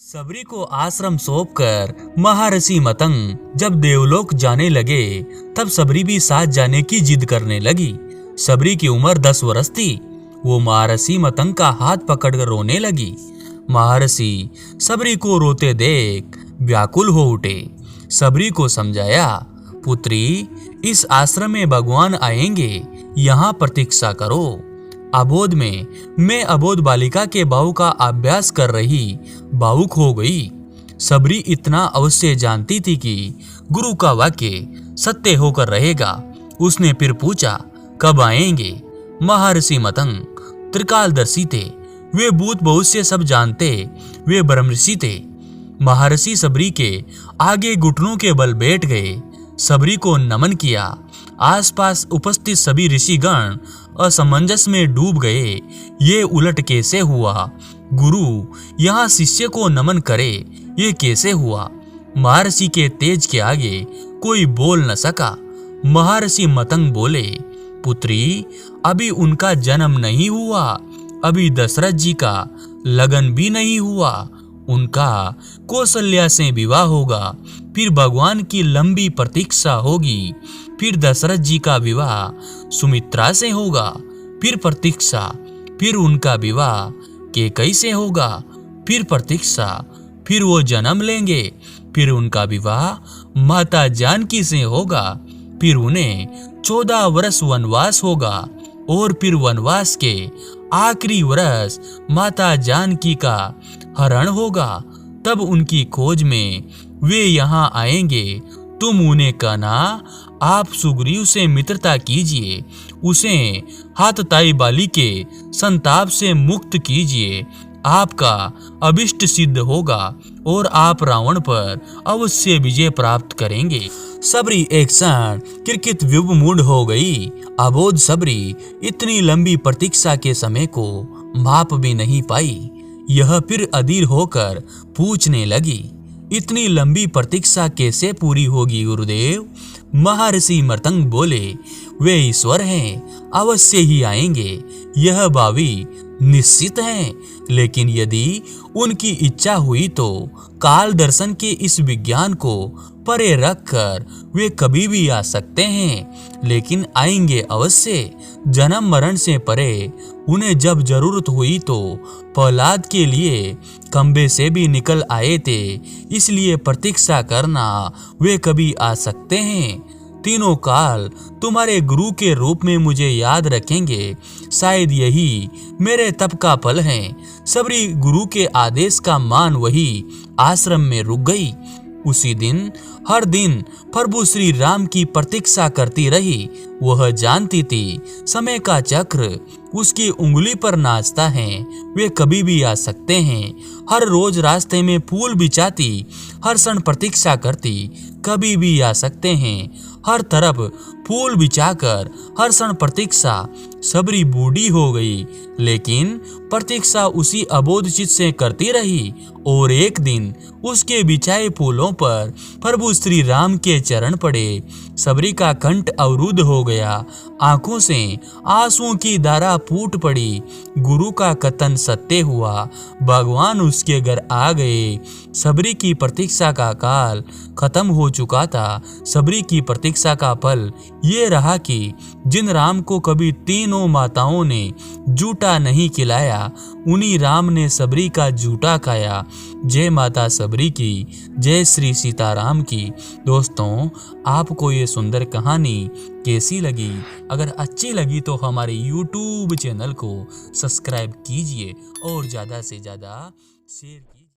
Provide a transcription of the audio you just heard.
सबरी को आश्रम सौंपकर महर्षि मतंग जब देवलोक जाने लगे तब सबरी भी साथ जाने की जिद करने लगी। सबरी की उम्र 10 वर्ष थी। वो महर्षि मतंग का हाथ पकड़कर रोने लगी। महर्षि सबरी को रोते देख व्याकुल हो उठे। सबरी को समझाया, पुत्री, इस आश्रम में भगवान आएंगे, यहाँ प्रतीक्षा करो। अबोध में मैं अबोध बालिका के भाव का अभ्यास कर रही भावुक हो गई। सबरी इतना अवश्य जानती थी कि गुरु का वाक्य सत्य होकर रहेगा। उसने फिर पूछा, कब आएंगे? महर्षि मतंग त्रिकालदर्शी थे। वे भूत भविष्य सब जानते। वे ब्रह्मर्षि थे। महर्षि सबरी के आगे घुटनों के बल बैठ गए। सबरी को नमन किया। आसपास उपस्थित सभी ऋषिगण असमंजस में डूब गए। ये उलट कैसे हुआ? गुरु यहाँ शिष्य को नमन करे, ये कैसे हुआ? महर्षि के तेज के आगे कोई बोल न सका। महर्षि मतंग बोले, पुत्री, अभी उनका जन्म नहीं हुआ। अभी दशरथ जी का लगन भी नहीं हुआ। उनका कौशल्या से विवाह होगा, फिर भगवान की लंबी प्रतीक्षा होगी। फिर दशरथ जी का विवाह सुमित्रा से होगा, फिर प्रतीक्षा, फिर उनका विवाह कैकेयी से होगा, फिर प्रतीक्षा, फिर वो जन्म लेंगे, फिर उनका विवाह माता जानकी से होगा, फिर उन्हें 14 वर्ष वनवास होगा और फिर वनवास के आखिरी वर्ष माता जानकी का हरण होगा। तब उनकी खोज में वे यहाँ आएंगे। तुम उन्हें कहना, आप सुग्रीव से मित्रता कीजिए, उसे हातताई बाली के संताप से मुक्त कीजिए। आपका अभिष्ट सिद्ध होगा और आप रावण पर अवश्य विजय प्राप्त करेंगे। सबरी एक क्षण किरकिट विभ्मूढ़ हो गई। अबोध सबरी इतनी लंबी प्रतीक्षा के समय को माप भी नहीं पाई। यह फिर अधीर होकर पूछने लगी, इतनी लंबी प्रतीक्षा कैसे पूरी होगी गुरुदेव? महर्षि मतंग बोले, वे ईश्वर हैं, अवश्य ही आएंगे, यह भावी निश्चित है। लेकिन यदि उनकी इच्छा हुई तो काल दर्शन के इस विज्ञान को परे रखकर वे कभी भी आ सकते हैं। लेकिन आएंगे अवश्य। जन्म मरण से परे उन्हें जब जरूरत हुई तो प्रहलाद के लिए खंबे से भी निकल आए थे। इसलिए प्रतीक्षा करना, वे कभी आ सकते हैं। तीनों काल तुम्हारे गुरु के रूप में मुझे याद रखेंगे। शायद यही मेरे तप का फल है। सबरी गुरु के आदेश का मान वही आश्रम में रुक गई। उसी दिन हर दिन प्रभु श्री राम की प्रतीक्षा करती रही। वह जानती थी समय का चक्र उसकी उंगली पर नाचता है। वे कभी भी आ सकते हैं। हर रोज रास्ते में फूल बिछाती, हर क्षण प्रतीक्षा करती, कभी भी आ सकते हैं। हर तरफ फूल बिछाकर हर क्षण प्रतीक्षा। सबरी बूढ़ी हो गई, लेकिन प्रतीक्षा उसी अबोध चित्त से करती रही। और एक दिन उसके बिछाए फूलों पर प्रभु श्री राम के चरण पड़े। सबरी का कंठ अवरुद्ध हो गया। आंखों से आंसुओं की धारा फूट पड़ी। गुरु का कथन सत्य हुआ। भगवान उसके घर आ गए। सबरी की प्रतीक्षा का काल खत्म हो चुका था। सबरी की प्रतीक्षा का फल ये रहा कि जिन राम को कभी तीनों माताओं ने जूठा नहीं खिलाया, उन्हीं राम ने सबरी का जूठा खाया। जय माता सबरी की, जय श्री सीताराम की। दोस्तों, आपको ये सुंदर कहानी कैसी लगी? अगर अच्छी लगी तो हमारे YouTube चैनल को सब्सक्राइब कीजिए और ज़्यादा से ज़्यादा शेयर कीजिए।